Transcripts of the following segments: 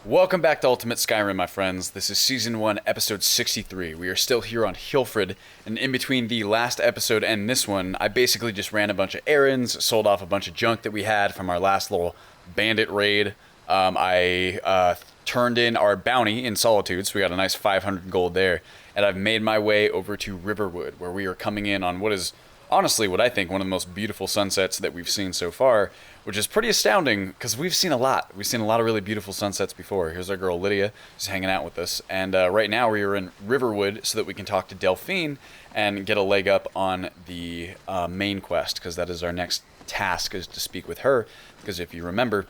Welcome back to Ultimate Skyrim, my friends. This is Season 1, Episode 63. We are still here on Hilfred, and in between the last episode and this one, I basically just ran a bunch of errands, sold off a bunch of junk that we had from our last little bandit raid. I turned in our bounty in Solitude, so we got a nice 500 gold there, and I've made my way over to Riverwood, where we are coming in on what is honestly what I think one of the most beautiful sunsets that we've seen so far, which is pretty astounding because we've seen a lot. We've seen a lot of really beautiful sunsets before. Here's our girl Lydia, who's hanging out with us, and right now we are in Riverwood so that we can talk to Delphine and get a leg up on the main quest, because that is our next task, is to speak with her, because if you remember,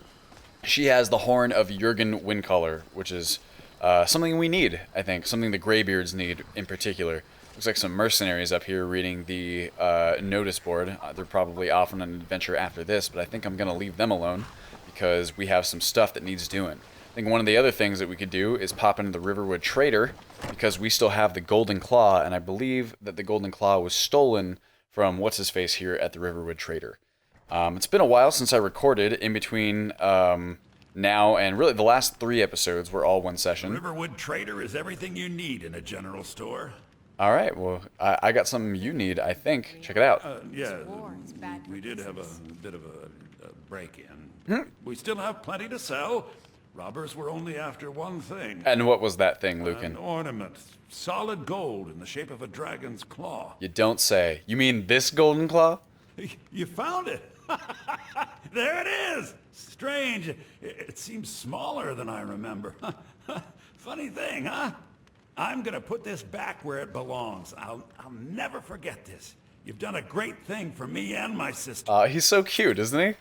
she has the Horn of Jurgen Windcaller, which is something we need, I think, something the Greybeards need in particular. Looks like some mercenaries up here reading the notice board. They're probably off on an adventure after this, but I think I'm going to leave them alone because we have some stuff that needs doing. I think one of the other things that we could do is pop into the Riverwood Trader, because we still have the Golden Claw, and I believe that the Golden Claw was stolen from what's-his-face here at the Riverwood Trader. It's been a while since I recorded. In between now and really the last 3 episodes were all one session. Riverwood Trader is everything you need in a general store. All right, well, I got something you need, I think. Check it out. Yeah, we did have a bit of a break-in. We still have plenty to sell. Robbers were only after one thing. And what was that thing, Lucan? An ornament. Solid gold in the shape of a dragon's claw. You don't say. You mean this golden claw? You found it! There it is! Strange. It seems smaller than I remember. Funny thing, huh? I'm gonna put this back where it belongs. I'll never forget this. You've done a great thing for me and my sister. He's so cute, isn't he?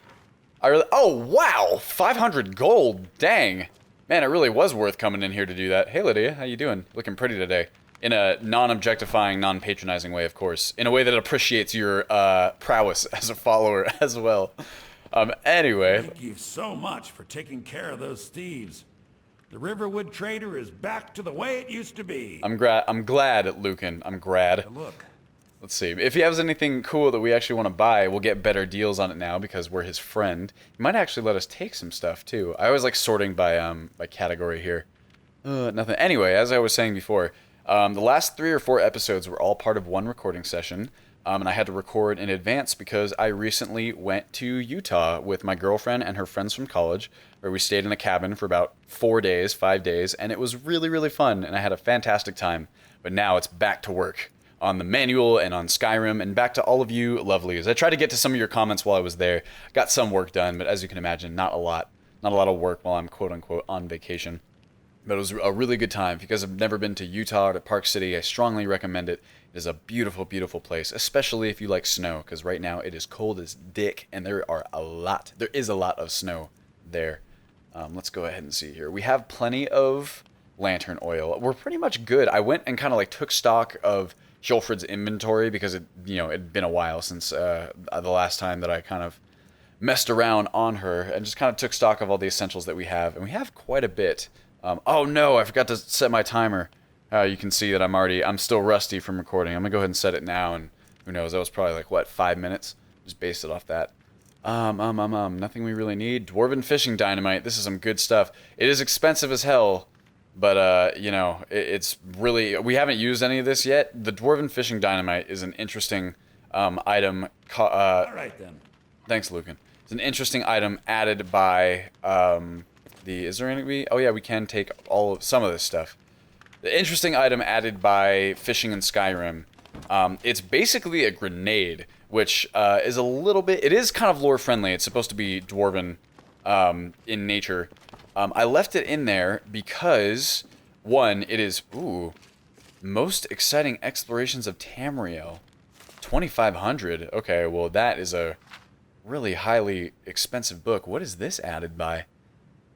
Oh, wow! 500 gold! Dang! Man, it really was worth coming in here to do that. Hey, Lydia, how you doing? Looking pretty today. In a non-objectifying, non-patronizing way, of course. In a way that appreciates your prowess as a follower as well. Anyway. Thank you so much for taking care of those thieves. The Riverwood Trader is back to the way it used to be. I'm glad, Lucan. I'm glad. Look. Let's see. If he has anything cool that we actually want to buy, we'll get better deals on it now because we're his friend. He might actually let us take some stuff too. I always like sorting by category here. Nothing. Anyway, as I was saying before, the last 3 or 4 episodes were all part of one recording session. And I had to record in advance because I recently went to Utah with my girlfriend and her friends from college, where we stayed in a cabin for about 5 days, and it was really, really fun, and I had a fantastic time. But now it's back to work on the manual and on Skyrim, and back to all of you lovelies. I tried to get to some of your comments while I was there. Got some work done, but as you can imagine, not a lot. Not a lot of work while I'm quote-unquote on vacation. But it was a really good time. If you guys have never been to Utah or to Park City, I strongly recommend it. It is a beautiful, beautiful place, especially if you like snow, because right now it is cold as dick, and there is a lot of snow there. Let's go ahead and see here. We have plenty of lantern oil. We're pretty much good. I went and kind of like took stock of Hilfred's inventory because it'd been a while since the last time that I kind of messed around on her, and just kind of took stock of all the essentials that we have, and we have quite a bit. Oh no, I forgot to set my timer. You can see that I'm still rusty from recording. I'm gonna go ahead and set it now, and who knows, that was probably like, what, 5 minutes? Just based it off that. Nothing we really need. Dwarven fishing dynamite, this is some good stuff. It is expensive as hell, but, it's really, we haven't used any of this yet. The Dwarven fishing dynamite is an interesting, item. All right, then. Thanks, Lucan. It's an interesting item added by, is there any, oh yeah, we can take some of this stuff. The interesting item added by fishing in Skyrim, it's basically a grenade, which is a little bit, it is kind of lore friendly. It's supposed to be dwarven in nature. I left it in there because, one, it is, most exciting explorations of Tamriel, 2,500. Okay, well that is a really highly expensive book. What is this added by?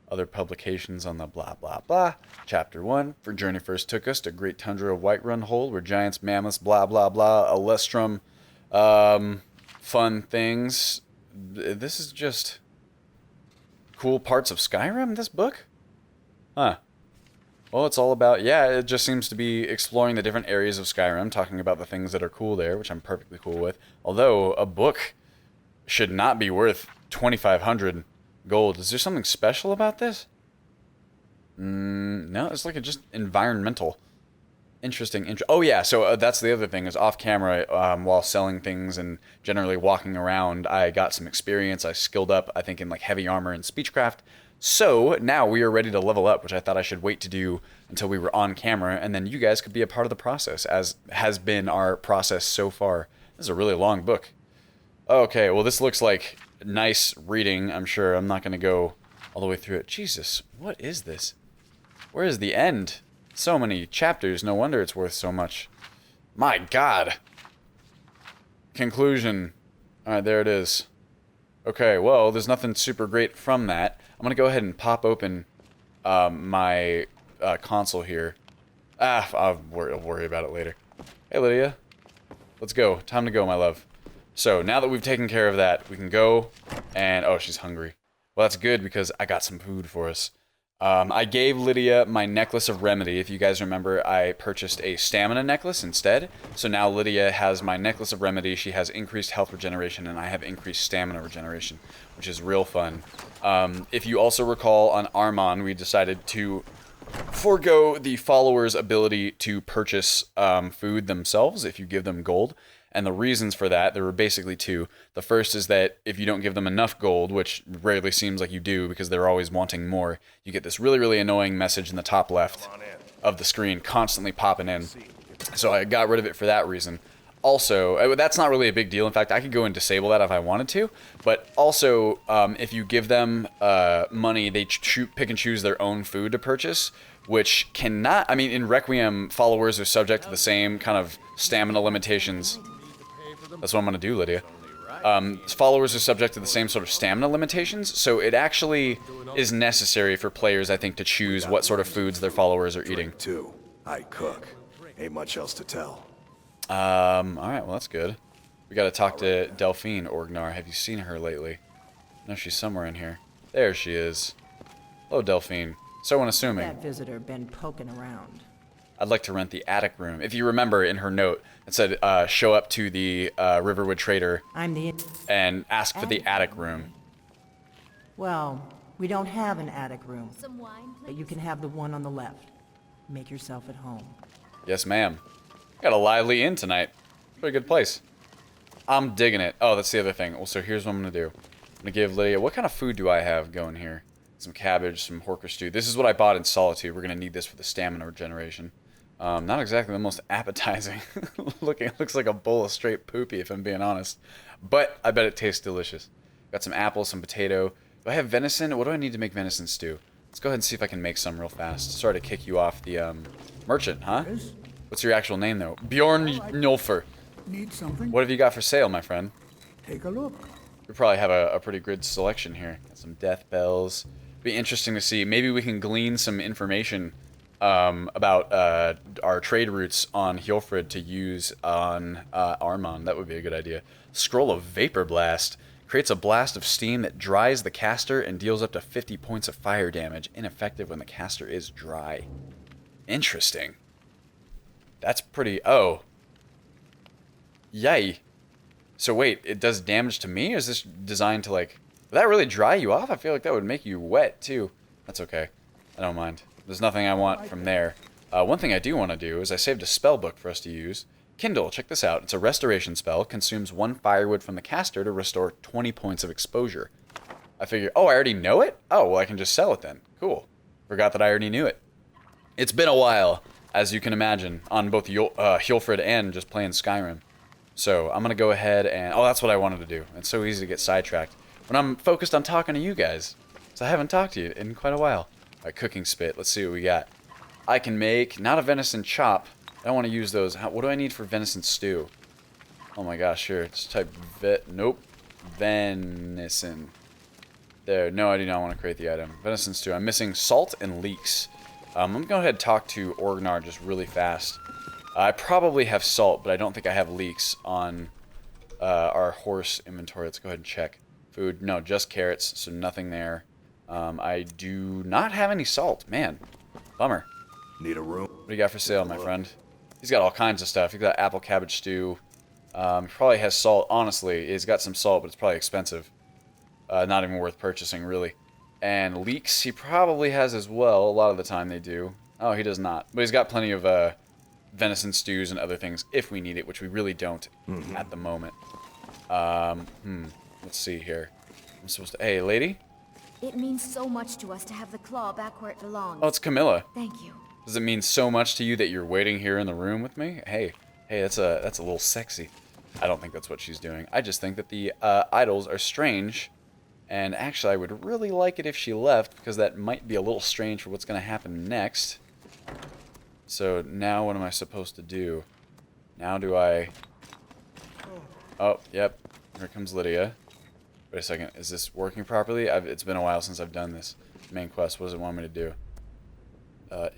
Other publications on the blah blah blah. Chapter 1, for journey first took us to great tundra of Whiterun Hold, where giants, mammoths, blah blah blah, Alestrum, fun things. This is just cool parts of Skyrim, this book? Huh. Well, it's all about, it just seems to be exploring the different areas of Skyrim, talking about the things that are cool there, which I'm perfectly cool with. Although, a book should not be worth 2,500 gold. Is there something special about this? No, it's like a just environmental. Interesting. Oh yeah, so that's the other thing is off camera, while selling things and generally walking around, I got some experience. I skilled up, I think, in like heavy armor and speechcraft. So now we are ready to level up, which I thought I should wait to do until we were on camera, and then you guys could be a part of the process, as has been our process so far. This is a really long book. Okay, well this looks like nice reading, I'm sure. I'm not going to go all the way through it. Jesus, what is this? Where is the end? So many chapters, no wonder it's worth so much. My God. Conclusion. Alright, there it is. Okay, well, there's nothing super great from that. I'm gonna go ahead and pop open my console here. I'll worry about it later. Hey, Lydia. Let's go. Time to go, my love. So, now that we've taken care of that, we can go and... Oh, she's hungry. Well, that's good because I got some food for us. I gave Lydia my necklace of remedy. If you guys remember, I purchased a stamina necklace instead. So now Lydia has my necklace of remedy. She has increased health regeneration, and I have increased stamina regeneration, which is real fun. If you also recall, on Armon, we decided to forego the followers' ability to purchase food themselves if you give them gold. And the reasons for that, there were basically two. The first is that if you don't give them enough gold, which rarely seems like you do because they're always wanting more, you get this really, really annoying message in the top left of the screen constantly popping in. So I got rid of it for that reason. Also, that's not really a big deal. In fact, I could go and disable that if I wanted to. But also, if you give them money, they pick and choose their own food to purchase, which cannot... I mean, in Requiem, followers are subject to the same kind of stamina limitations. That's what I'm going to do, Lydia. Followers are subject to the same sort of stamina limitations, so it actually is necessary for players, I think, to choose what sort of foods their followers are eating. Too. I cook. Ain't much else to tell. Alright, well that's good. We gotta talk to Delphine Orgnar. Have you seen her lately? No, she's somewhere in here. There she is. Hello, Delphine. So unassuming. That visitor been poking around. I'd like to rent the attic room. If you remember in her note, it said, show up to the Riverwood Trader and ask for the attic room. Well, we don't have an attic room, but you can have the one on the left. Make yourself at home. Yes, ma'am. Got a lively inn tonight. Pretty good place. I'm digging it. Oh, that's the other thing. Well, so here's what I'm going to do. I'm going to give Lydia... What kind of food do I have going here? Some cabbage, some horker stew. This is what I bought in Solitude. We're going to need this for the stamina regeneration. Not exactly the most appetizing. It looks like a bowl of straight poopy, if I'm being honest. But I bet it tastes delicious. Got some apples, some potato. Do I have venison? What do I need to make venison stew? Let's go ahead and see if I can make some real fast. Sorry to kick you off the merchant, huh? What's your actual name, though? Bjorn Njolfer. Need something? What have you got for sale, my friend? Take a look. We probably have a pretty good selection here. Got some death bells. Be interesting to see. Maybe we can glean some information about our trade routes on Hjolfred to use on Armon. That would be a good idea. Scroll of Vapor Blast. Creates a blast of steam that dries the caster and deals up to 50 points of fire damage. Ineffective when the caster is dry. Interesting. That's pretty... Oh. Yay. So wait, it does damage to me? Or is this designed to, like... Would that really dry you off? I feel like that would make you wet, too. That's okay. I don't mind. There's nothing I want from there. One thing I do want to do is I saved a spell book for us to use. Kindle, check this out. It's a restoration spell. Consumes 1 firewood from the caster to restore 20 points of exposure. I figure... Oh, I already know it? Oh, well, I can just sell it then. Cool. Forgot that I already knew it. It's been a while, as you can imagine, on both Hjolfred and just playing Skyrim. So, I'm going to go ahead and... Oh, that's what I wanted to do. It's so easy to get sidetracked when I'm focused on talking to you guys. So I haven't talked to you in quite a while. Alright, cooking spit. Let's see what we got. I can make... Not a venison chop. I don't want to use those. What do I need for venison stew? Oh my gosh, sure. Just type Nope. Venison. There. No, I do not want to create the item. Venison stew. I'm missing salt and leeks. I'm going to go ahead and talk to Orgnar just really fast. I probably have salt, but I don't think I have leeks on our horse inventory. Let's go ahead and check. Food. No, just carrots, so nothing there. I do not have any salt. Man, bummer. Need a room? What do you got for sale, my friend? He's got all kinds of stuff. He's got apple cabbage stew. He probably has salt. Honestly, he's got some salt, but it's probably expensive. Not even worth purchasing, really. And leeks he probably has as well. A lot of the time they do. Oh, he does not. But he's got plenty of venison stews and other things if we need it, which we really don't at the moment. Let's see here. I'm supposed to... Hey, lady? It means so much to us to have the claw back where it belongs. Oh, it's Camilla. Thank you. Does it mean so much to you that you're waiting here in the room with me? Hey, that's a little sexy. I don't think that's what she's doing. I just think that the idols are strange. And actually, I would really like it if she left, because that might be a little strange for what's going to happen next. So now what am I supposed to do? Now do I... Oh, yep. Here comes Lydia. Wait a second. Is this working properly? It's been a while since I've done this main quest. What does it want me to do?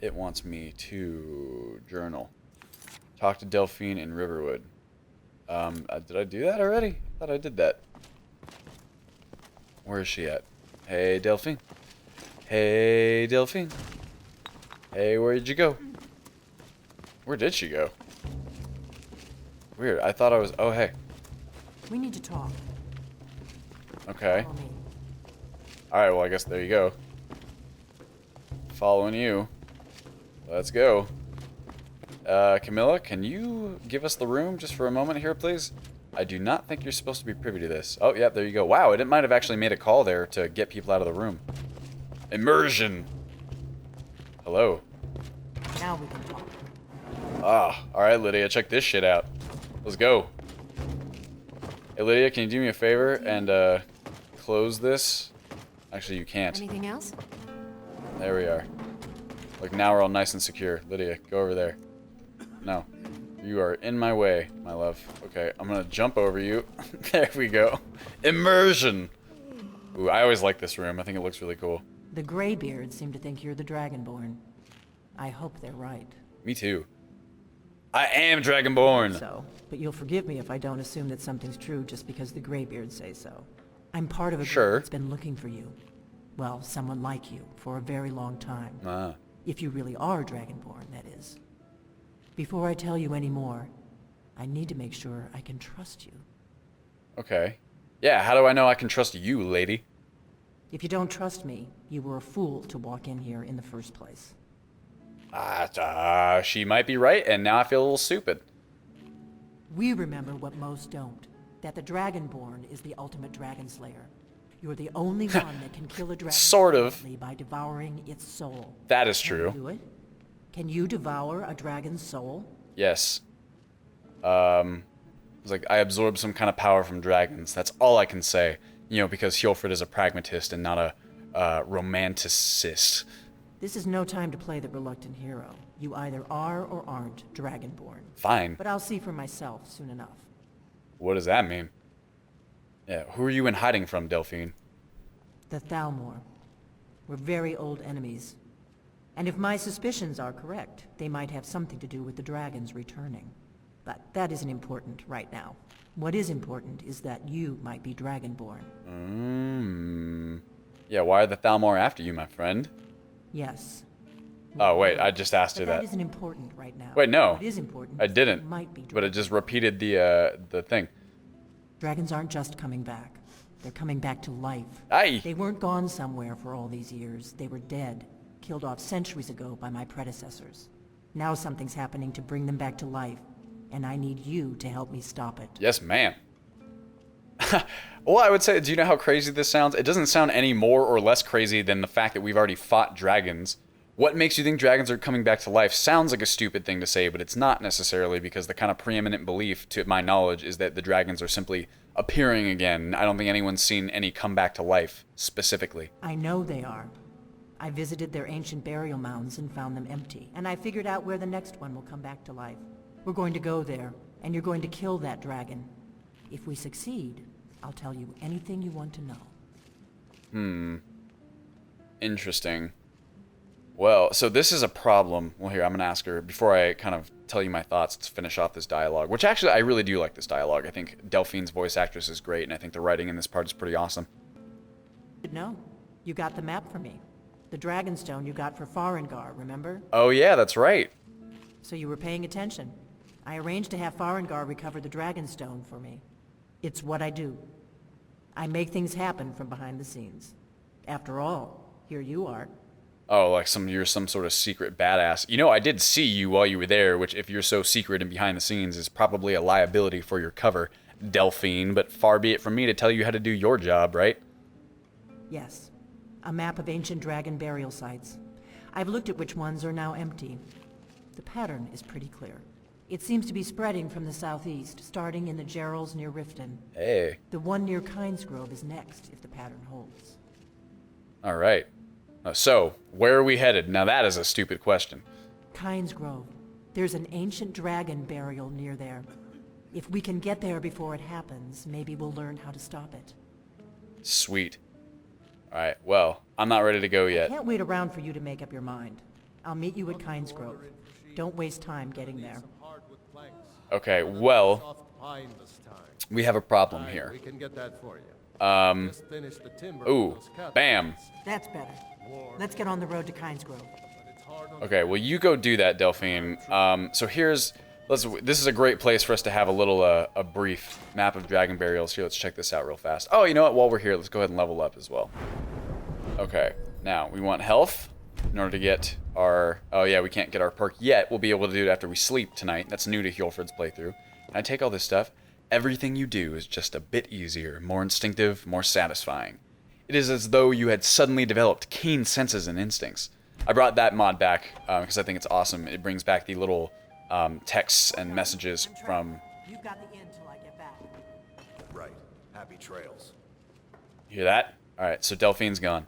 It wants me to journal. Talk to Delphine in Riverwood. Did I do that already? I thought I did that. Where is she at? Hey, Delphine. Hey, Delphine. Hey, where did you go? Where did she go? Weird. I thought I was... Oh, hey. We need to talk. Okay. Follow me. Alright, well, I guess there you go. Following you. Let's go. Camilla, can you give us the room just for a moment here, please? I do not think you're supposed to be privy to this. Oh, yeah, there you go. Wow, it might have actually made a call there to get people out of the room. Immersion. Hello. Now we can talk. Ah, alright, Lydia, check this shit out. Let's go. Hey, Lydia, can you do me a favor and, close this? Actually, you can't. Anything else? There we are. Look, now we're all nice and secure. Lydia, go over there. No. You are in my way, my love. Okay, I'm gonna jump over you. There we go. Immersion! Ooh, I always like this room. I think it looks really cool. The Greybeards seem to think you're the Dragonborn. I hope they're right. Me too. I am Dragonborn! So, but you'll forgive me if I don't assume that something's true just because the Greybeards say so. I'm part of a Sure. group that's been looking for you. Well, someone like you, for a very long time. Ah. If you really are Dragonborn, that is. Before I tell you any more, I need to make sure I can trust you. Okay. Yeah, how do I know I can trust you, lady? If you don't trust me, you were a fool to walk in here in the first place. She might be right, and now I feel a little stupid. We remember what most don't. That the Dragonborn is the ultimate dragon slayer. You're the only one that can kill a dragon Sort of. silently by devouring its soul. That is Can you true. do it? Can you devour a dragon's soul? Yes. It's like I absorb some kind of power from dragons. That's all I can say. You know, because Hjolfred is a pragmatist and not a romanticist. This is no time to play the reluctant hero. You either are or aren't Dragonborn. Fine. But I'll see for myself soon enough. What does that mean? Yeah, who are you in hiding from, Delphine? The Thalmor. We're very old enemies. And if my suspicions are correct, they might have something to do with the dragons returning. But that isn't important right now. What is important is that you might be Dragonborn. Yeah, why are the Thalmor after you, my friend? Yes. Oh, wait, I just asked her But that that. isn't important right now. Wait, no. What is important I is that you didn't. might be But it just repeated the thing. Dragons aren't just coming back. They're coming back to life. Aye. They weren't gone somewhere for all these years. They were dead, killed off centuries ago by my predecessors. Now something's happening to bring them back to life, and I need you to help me stop it. Yes, ma'am. Well, I would say, do you know how crazy this sounds? It doesn't sound any more or less crazy than the fact that we've already fought dragons. What makes you think dragons are coming back to life sounds like a stupid thing to say, but it's not necessarily, because the kind of preeminent belief, to my knowledge, is that the dragons are simply appearing again. I don't think anyone's seen any come back to life, specifically. I know they are. I visited their ancient burial mounds and found them empty, and I figured out where the next one will come back to life. We're going to go there, and you're going to kill that dragon. If we succeed, I'll tell you anything you want to know. Interesting. Well, so this is a problem. Well, here, I'm going to ask her, before I kind of tell you my thoughts, to finish off this dialogue, which actually, I really do like this dialogue. I think Delphine's voice actress is great, and I think the writing in this part is pretty awesome. No, you got the map for me. The Dragonstone you got for Farengar, remember? Oh, yeah, that's right. So you were paying attention. I arranged to have Farengar recover the Dragonstone for me. It's what I do. I make things happen from behind the scenes. After all, here you are. Oh, like you're some sort of secret badass. You know, I did see you while you were there, which if you're so secret and behind the scenes is probably a liability for your cover, Delphine, but far be it from me to tell you how to do your job, right? Yes. A map of ancient dragon burial sites. I've looked at which ones are now empty. The pattern is pretty clear. It seems to be spreading from the southeast, starting in the Gerals near Riften. Hey. The one near Kynesgrove is next, if the pattern holds. All right. So, where are we headed? Now that is a stupid question. Kynesgrove. There's an ancient dragon burial near there. If we can get there before it happens, maybe we'll learn how to stop it. Sweet. All right, well, I'm not ready to go yet. Can't wait around for you to make up your mind. I'll meet you at Kynesgrove. Don't waste time getting there. Okay, well, we have a problem here. We can get that for you. Just finish the timber Ooh, with those cut bam. lines. That's better. Let's get on the road to Kynesgrove. Okay, well, you go do that, Delphine. So this is a great place for us to have a little, a brief map of dragon burials. Here, let's check this out real fast. Oh, you know what? While we're here, let's go ahead and level up as well. Okay, now we want health in order to get our, oh yeah, we can't get our perk yet. We'll be able to do it after we sleep tonight. That's new to Hjolfred's playthrough. And I take all this stuff. Everything you do is just a bit easier, more instinctive, more satisfying. It is as though you had suddenly developed keen senses and instincts. I brought that mod back because I think it's awesome. It brings back the little texts and messages from... You've got the inn till I get back. Right. Happy trails. Hear that? Alright, so Delphine's gone.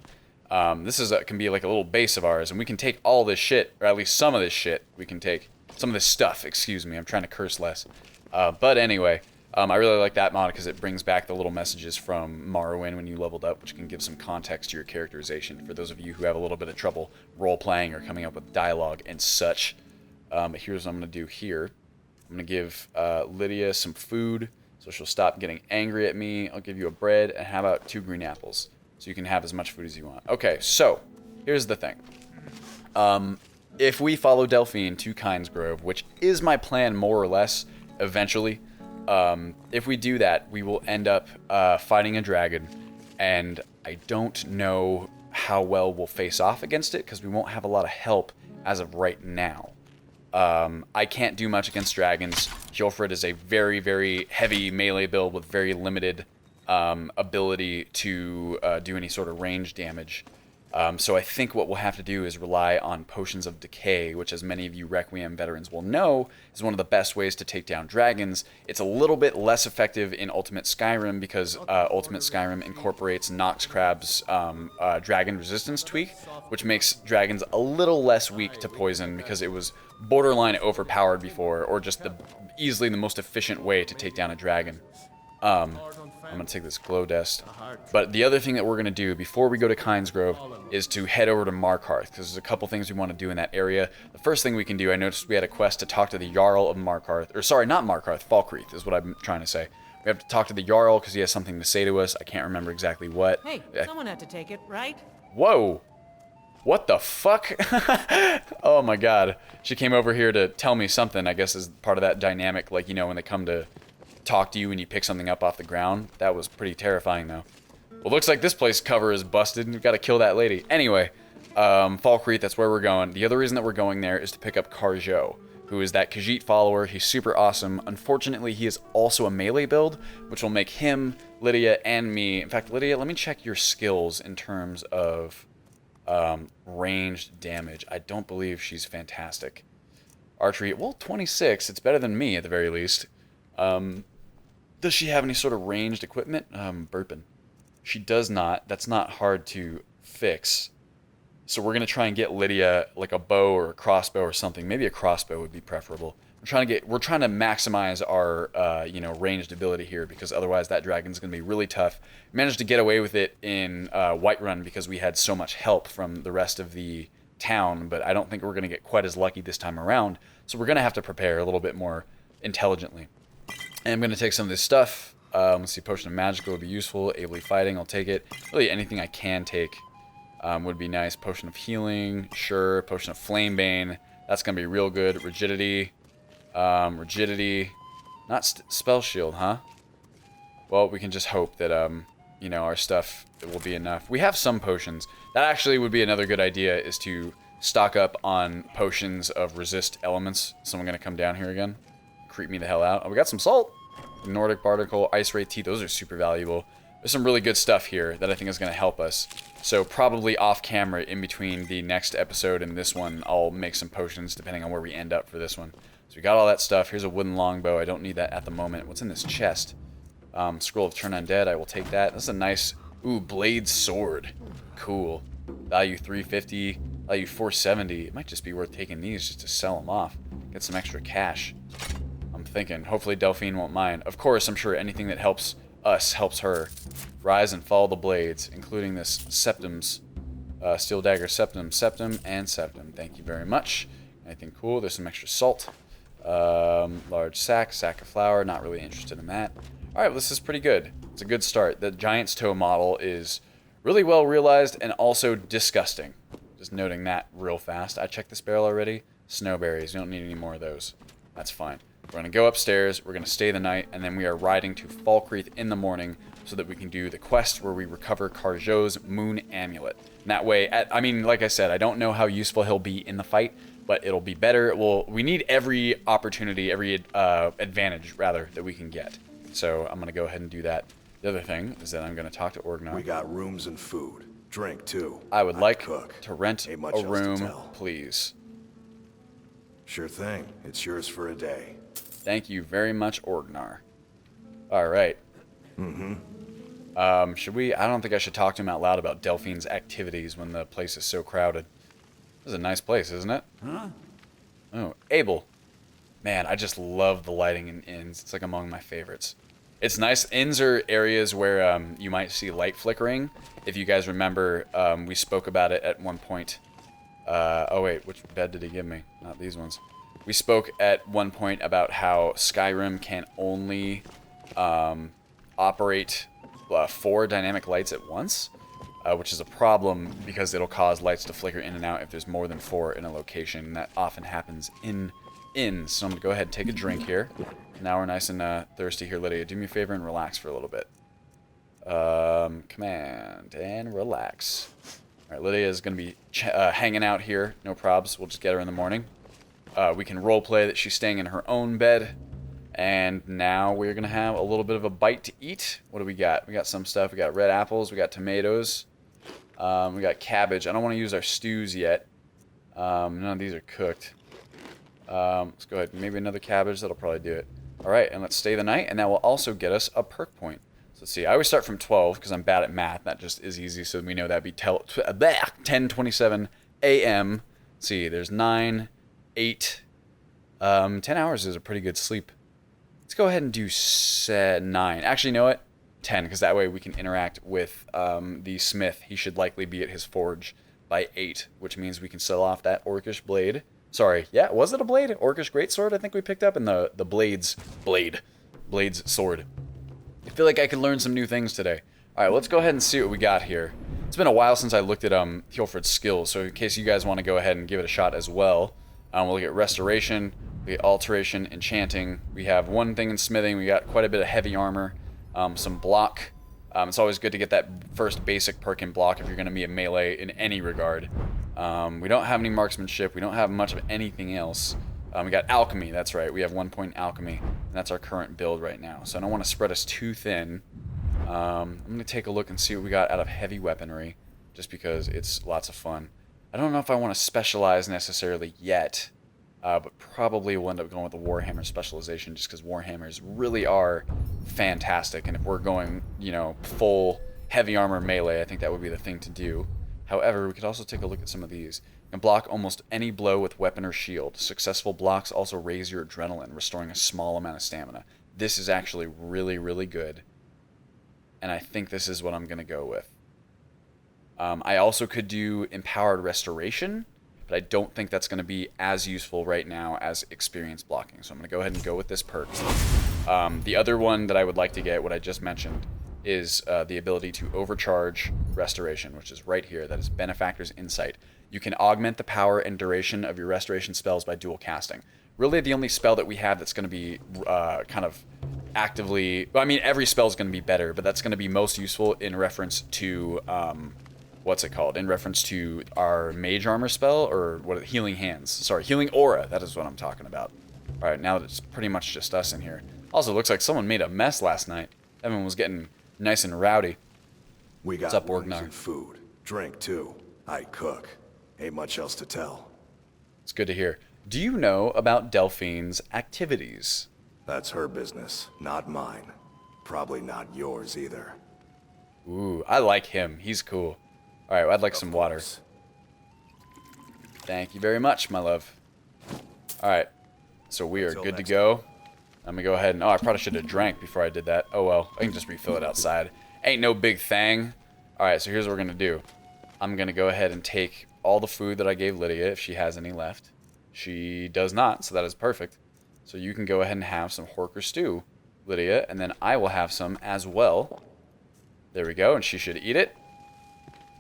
This can be like a little base of ours, and we can take all this shit, or at least some of this shit. We can take some of this stuff, excuse me. I'm trying to curse less. But anyway... I really like that mod because it brings back the little messages from Morrowind when you leveled up, which can give some context to your characterization for those of you who have a little bit of trouble role-playing or coming up with dialogue and such. But here's what I'm going to do here. I'm going to give Lydia some food so she'll stop getting angry at me. I'll give you a bread, and how about 2 green apples so you can have as much food as you want. Okay, so here's the thing. If we follow Delphine to Kynesgrove, which is my plan more or less eventually, if we do that, we will end up fighting a dragon, and I don't know how well we'll face off against it because we won't have a lot of help as of right now. I can't do much against dragons. Hjolfred is a very, very heavy melee build with very limited ability to do any sort of range damage. So I think what we'll have to do is rely on potions of decay, which, as many of you Requiem veterans will know, is one of the best ways to take down dragons. It's a little bit less effective in Ultimate Skyrim because Ultimate Skyrim incorporates Noxcrab's dragon resistance tweak, which makes dragons a little less weak to poison because it was borderline overpowered before, or just easily the most efficient way to take down a dragon. I'm going to take this glow dust. But the other thing that we're going to do before we go to Kynesgrove is to head over to Markarth, because there's a couple things we want to do in that area. The first thing we can do, I noticed we had a quest to talk to the Jarl of Markarth. Or sorry, not Markarth, Falkreath is what I'm trying to say. We have to talk to the Jarl because he has something to say to us. I can't remember exactly what. Hey, someone had to take it, right? Whoa! What the fuck? Oh my god. She came over here to tell me something, I guess, as part of that dynamic, like, you know, when they come to talk to you and you pick something up off the ground. That was pretty terrifying, though. Well, looks like this place cover is busted, and we've got to kill that lady. Anyway, Falkreath, that's where we're going. The other reason that we're going there is to pick up Karjo, who is that Khajiit follower. He's super awesome. Unfortunately, he is also a melee build, which will make him, Lydia, and me... In fact, Lydia, let me check your skills in terms of ranged damage. I don't believe she's fantastic. Archery, well, 26. It's better than me, at the very least. Does she have any sort of ranged equipment? Burping. She does not. That's not hard to fix. So we're going to try and get Lydia like a bow or a crossbow or something. Maybe a crossbow would be preferable. We're trying to maximize our ranged ability here, because otherwise that dragon's going to be really tough. We managed to get away with it in Whiterun because we had so much help from the rest of the town, but I don't think we're going to get quite as lucky this time around. So we're going to have to prepare a little bit more intelligently. And I'm going to take some of this stuff. Let's see, Potion of Magical would be useful. Ably Fighting, I'll take it. Really, anything I can take would be nice. Potion of Healing, sure. Potion of Flamebane, that's going to be real good. Rigidity. Rigidity. Not Spell Shield, huh? Well, we can just hope that you know, our stuff will be enough. We have some potions. That actually would be another good idea, is to stock up on potions of resist elements. Someone gonna come down here again? Creep me the hell out. Oh, we got some salt. Nordic Barnacle, Ice Ray Tea, those are super valuable. There's some really good stuff here that I think is going to help us. So probably off camera, in between the next episode and this one, I'll make some potions depending on where we end up for this one. So we got all that stuff. Here's a wooden longbow. I don't need that at the moment. What's in this chest? Scroll of Turn Undead. I will take that. That's a nice, ooh, blade sword. Cool. Value 350, value 470. It might just be worth taking these just to sell them off. Get some extra cash. I'm thinking. Hopefully Delphine won't mind. Of course, I'm sure anything that helps us helps her. Rise and follow the blades, including this septums. Steel dagger, septum, and septum. Thank you very much. Anything cool? There's some extra salt. Large sack of flour. Not really interested in that. Alright, well, this is pretty good. It's a good start. The Giant's Toe model is really well realized and also disgusting. Just noting that real fast. I checked this barrel already. Snowberries. We don't need any more of those. That's fine. We're going to go upstairs, we're going to stay the night, and then we are riding to Falkreath in the morning so that we can do the quest where we recover Carjot's Moon Amulet. And that way, I mean, like I said, I don't know how useful he'll be in the fight, but it'll be better. We need every opportunity, every advantage, rather, that we can get. So I'm going to go ahead and do that. The other thing is that I'm going to talk to Orgnar. We got rooms and food. Drink, too. I would like cook. to rent Ain't much a else to room, tell. please. Sure thing. It's yours for a day. Thank you very much, Orgnar. All right. Should we? I don't think I should talk to him out loud about Delphine's activities when the place is so crowded. This is a nice place, isn't it? Huh? Oh, Abel. Man, I just love the lighting in inns. It's like among my favorites. It's nice. Inns are areas where you might see light flickering. If you guys remember, we spoke about it at one point. Oh wait, which bed did he give me? Not these ones. We spoke at one point about how Skyrim can only operate 4 dynamic lights at once, which is a problem because it'll cause lights to flicker in and out if there's more than 4 in a location. And that often happens in inns. So I'm going to go ahead and take a drink here. Now we're nice and thirsty here, Lydia. Do me a favor and relax for a little bit. Command and relax. All right, Lydia is going to be hanging out here. No probs. We'll just get her in the morning. We can roleplay that she's staying in her own bed. And now we're going to have a little bit of a bite to eat. What do we got? We got some stuff. We got red apples. We got tomatoes. We got cabbage. I don't want to use our stews yet. None of these are cooked. Let's go ahead. Maybe another cabbage. That'll probably do it. All right, and let's stay the night. And that will also get us a perk point. So let's see. I always start from 12 because I'm bad at math. That just is easy. So we know that'd be 10:27 a.m. Let's see. There's 9... 8, 10 hours is a pretty good sleep. Let's go ahead and do 9. Actually, you know what? 10, because that way we can interact with the smith. He should likely be at his forge by 8, which means we can sell off that orcish blade. Sorry, yeah, was it a blade? Orcish greatsword I think we picked up, and the Blade's sword. I feel like I could learn some new things today. All right, let's go ahead and see what we got here. It's been a while since I looked at Hjolfred's skills, so in case you guys want to go ahead and give it a shot as well. We'll look at restoration, we get alteration, enchanting. We have one thing in smithing. We got quite a bit of heavy armor, some block. It's always good to get that first basic perk in block if you're going to be a melee in any regard. We don't have any marksmanship. We don't have much of anything else. We got alchemy. That's right. We have 1 point in alchemy, and that's our current build right now. So I don't want to spread us too thin. I'm going to take a look and see what we got out of heavy weaponry, just because it's lots of fun. I don't know if I want to specialize necessarily yet, but probably will end up going with the Warhammer specialization just because Warhammers really are fantastic. And if we're going, you know, full heavy armor melee, I think that would be the thing to do. However, we could also take a look at some of these. You can block almost any blow with weapon or shield. Successful blocks also raise your adrenaline, restoring a small amount of stamina. This is actually really, really good. And I think this is what I'm going to go with. I also could do Empowered Restoration, but I don't think that's going to be as useful right now as Experience Blocking. So I'm going to go ahead and go with this perk. The other one that I would like to get, what I just mentioned, is the ability to overcharge Restoration, which is right here. That is Benefactor's Insight. You can augment the power and duration of your Restoration spells by dual casting. really the only spell that we have that's going to be kind of actively... Well, I mean, every spell is going to be better, but that's going to be most useful in reference to... what's it called? In reference to our mage armor spell, or what? Healing hands. Sorry, healing aura. That is what I'm talking about. All right, now that it's pretty much just us in here. Also, looks like someone made a mess last night. Everyone was getting nice and rowdy. We got What's up, wings Orgnar? and food. Drink, too. I cook. Ain't much else to tell. It's good to hear. Do you know about Delphine's activities? That's her business, not mine. Probably not yours either. Ooh, I like him. He's cool. All right, I'd like some water. Course. Thank you very much, my love. All right, so we are Until good to next go. I'm gonna go ahead and... Oh, I probably should have drank before I did that. Oh well, I can just refill it outside. Ain't no big thing. All right, so here's what we're gonna do. I'm gonna go ahead and take all the food that I gave Lydia, if she has any left. She does not, so that is perfect. So you can go ahead and have some Horker stew, Lydia, and then I will have some as well. There we go, and she should eat it.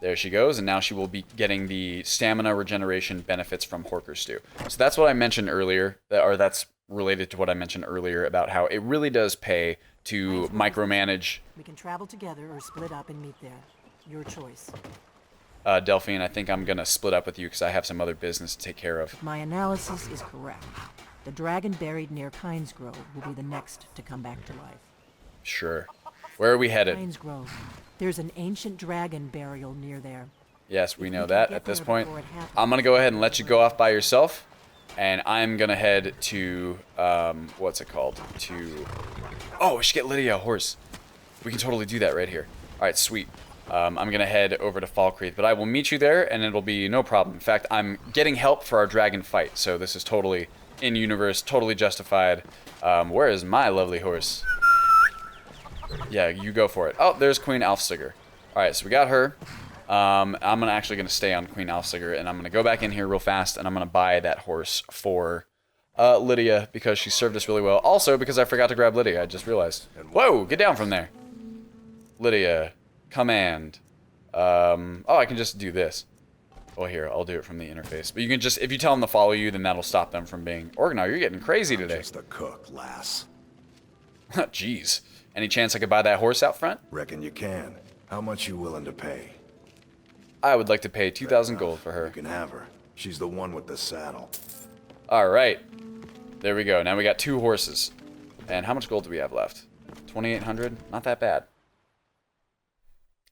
There she goes, and now she will be getting the stamina regeneration benefits from Horker stew. So that's what I mentioned earlier, or that's related to what I mentioned earlier about how it really does pay to micromanage. We can travel together or split up and meet there. Your choice. Delphine, I think I'm going to split up with you because I have some other business to take care of. My analysis is correct. The dragon buried near Kynes Grove will be the next to come back to life. Sure. Where are we headed? Kynes Grove. There's an ancient dragon burial near there. Yes, we If know can that get at this there point. before it happens- I'm going to go ahead and let you go off by yourself. And I'm going to head to, what's it called? Oh, we should get Lydia a horse. We can totally do that right here. All right, sweet. I'm going to head over to Fall Creek, but I will meet you there, and it'll be no problem. In fact, I'm getting help for our dragon fight, so this is totally in-universe, totally justified. Where is my lovely horse? Yeah, you go for it. Oh, there's Queen Alfsiger. All right, so we got her. I'm actually going to stay on Queen Alfsiger, and I'm going to go back in here real fast, and I'm going to buy that horse for Lydia, because she served us really well. Also, because I forgot to grab Lydia, I just realized. Whoa, get down from there. Lydia, command. Oh, I can just do this. Well, here, I'll do it from the interface. But you can just, if you tell them to follow you, then that'll stop them from being... Orgnar, you're getting crazy today. Just a cook, lass. Jeez. Any chance I could buy that horse out front? Reckon you can. How much you willing to pay? I would like to pay 2,000 gold for her. You can have her. She's the one with the saddle. All right. There we go. Now we got 2 horses. And how much gold do we have left? 2,800? Not that bad.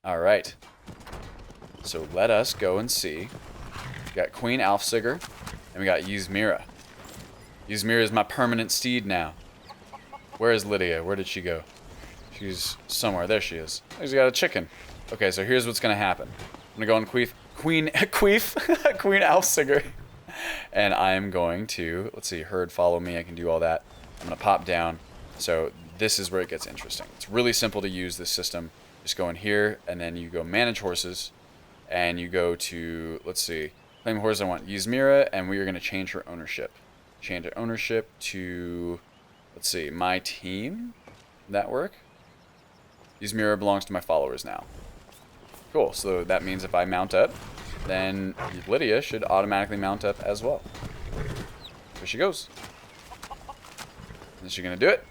All right. So let us go and see. We got Queen Alfsiger, and we got Ysmira. Ysmira is my permanent steed now. Where is Lydia? Where did she go? She's somewhere. There she is. She's got a chicken. Okay, so here's what's going to happen. I'm going to go on Queen Alfsiger. And I'm going to, let's see, herd follow me. I can do all that. I'm going to pop down. So this is where it gets interesting. It's really simple to use this system. Just go in here, and then you go manage horses. And you go to, let's see, claim horse. I want Ysmira, and we are going to change her ownership. Change her ownership to, let's see, my team. Would that work? Ysmira belongs to my followers now. Cool, so that means if I mount up, then Lydia should automatically mount up as well. There she goes. Is she going to do it?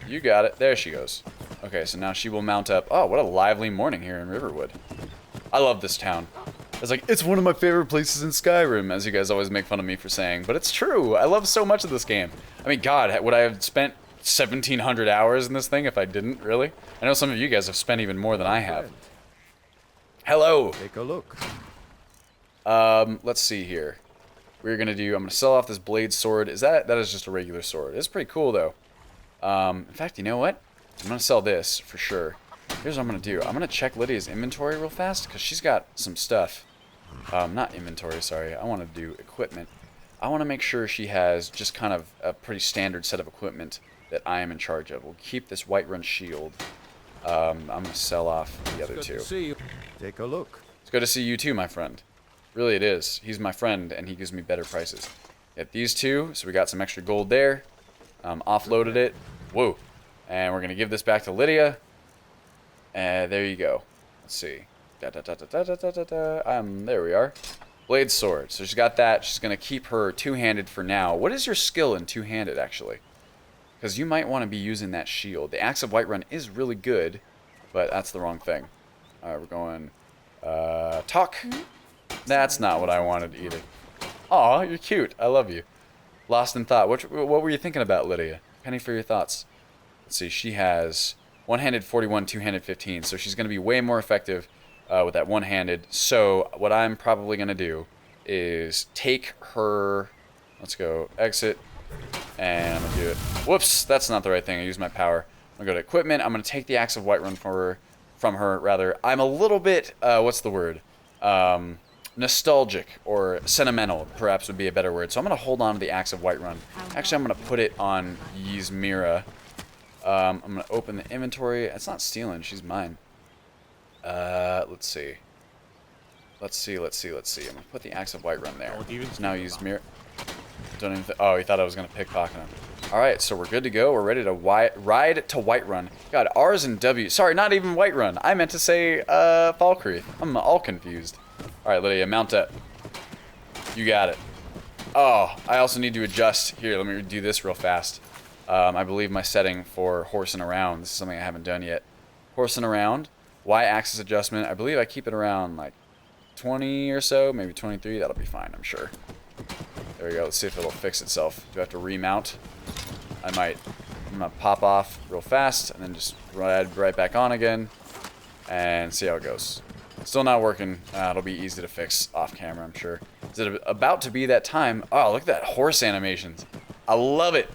You got it. There she goes. Okay, so now she will mount up. Oh, what a lively morning here in Riverwood. I love this town. It's like, it's one of my favorite places in Skyrim, as you guys always make fun of me for saying. But it's true. I love so much of this game. I mean, God, would I have spent 1,700 hours in this thing if I didn't, really? I know some of you guys have spent even more than I have. Hello. Take a look. Let's see here. We're gonna do, I'm gonna sell off this blade sword. That is just a regular sword. It's pretty cool though. In fact, you know what? I'm gonna sell this for sure. Here's what I'm gonna do. I'm gonna check Lydia's inventory real fast because she's got some stuff. Not inventory, sorry. I want to do equipment. I want to make sure she has just kind of a pretty standard set of equipment that I am in charge of. We'll keep this Whiterun shield. I'm gonna sell off the other Good two. to see you. Take a look. It's good to see you too, my friend. Really it is. He's my friend, and he gives me better prices. Get these two, so we got some extra gold there. Offloaded it. Whoa. And we're going to give this back to Lydia. There you go. Let's see. There we are. Blade sword. So she's got that. She's going to keep her two-handed for now. What is your skill in two-handed, actually? Because you might want to be using that shield. The Axe of Whiterun is really good, but that's the wrong thing. All right, we're going... talk. That's not what I wanted either. Aw, you're cute. I love you. Lost in thought. What were you thinking about, Lydia? Penny for your thoughts. Let's see. She has one-handed 41, two-handed 15. So she's going to be way more effective with that one-handed. So what I'm probably going to do is take her... Let's go exit. And I'm going to do it. Whoops, that's not the right thing. I used my power. I'm going to go to equipment. I'm going to take the Axe of Whiterun from her. I'm a little bit... what's the word? Nostalgic or sentimental, perhaps, would be a better word. So I'm going to hold on to the Axe of Whiterun. Actually, I'm going to put it on Ysmira. I'm going to open the inventory. It's not stealing. She's mine. Let's see. Let's see. I'm going to put the Axe of Whiterun there. So now Ysmira. Don't even. Oh, he thought I was going to pickpocket him. All right, so we're good to go. We're ready to ride to Whiterun. God, R's and W. Sorry, not even Whiterun. I meant to say Falkreath. I'm all confused. All right, Lydia, mount up. You got it. Oh, I also need to adjust. Here, let me do this real fast. I believe my setting for horsing around. This is something I haven't done yet. Horsing around. Y-axis adjustment. I believe I keep it around like 20 or so, maybe 23. That'll be fine, I'm sure. There we go. Let's see if it'll fix itself. Do I have to remount? I might. I'm going to pop off real fast and then just ride right back on again and see how it goes. Still not working. It'll be easy to fix off camera, I'm sure. Is it about to be that time? Oh, look at that horse animations. I love it.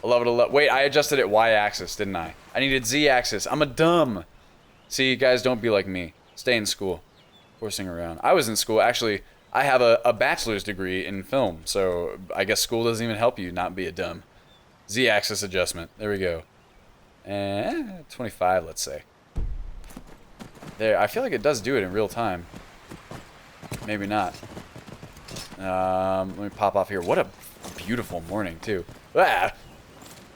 I love it. Wait, I adjusted it Y-axis, didn't I? I needed Z-axis. I'm a dumb. See, guys, don't be like me. Stay in school. Horsing around. I was in school. Actually, I have a bachelor's degree in film, so I guess school doesn't even help you not be a dumb. Z-axis adjustment. There we go. And 25, let's say. There, I feel like it does do it in real time. Maybe not. Let me pop off here. What a beautiful morning, too. Ah!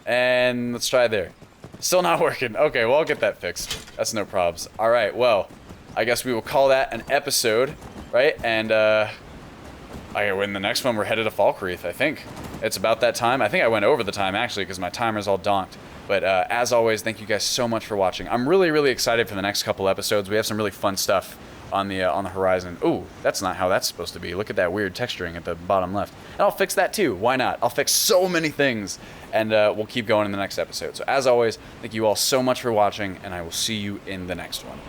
And let's try there. Still not working. Okay, well, I'll get that fixed. That's no probs. All right, well, I guess we will call that an episode, right? And, in the next one, we're headed to Falkreath, I think. It's about that time. I think I went over the time, actually, because my timer's all donked. But as always, thank you guys so much for watching. I'm really, really excited for the next couple episodes. We have some really fun stuff on the horizon. Ooh, that's not how that's supposed to be. Look at that weird texturing at the bottom left. And I'll fix that too. Why not? I'll fix so many things. And we'll keep going in the next episode. So as always, thank you all so much for watching, and I will see you in the next one.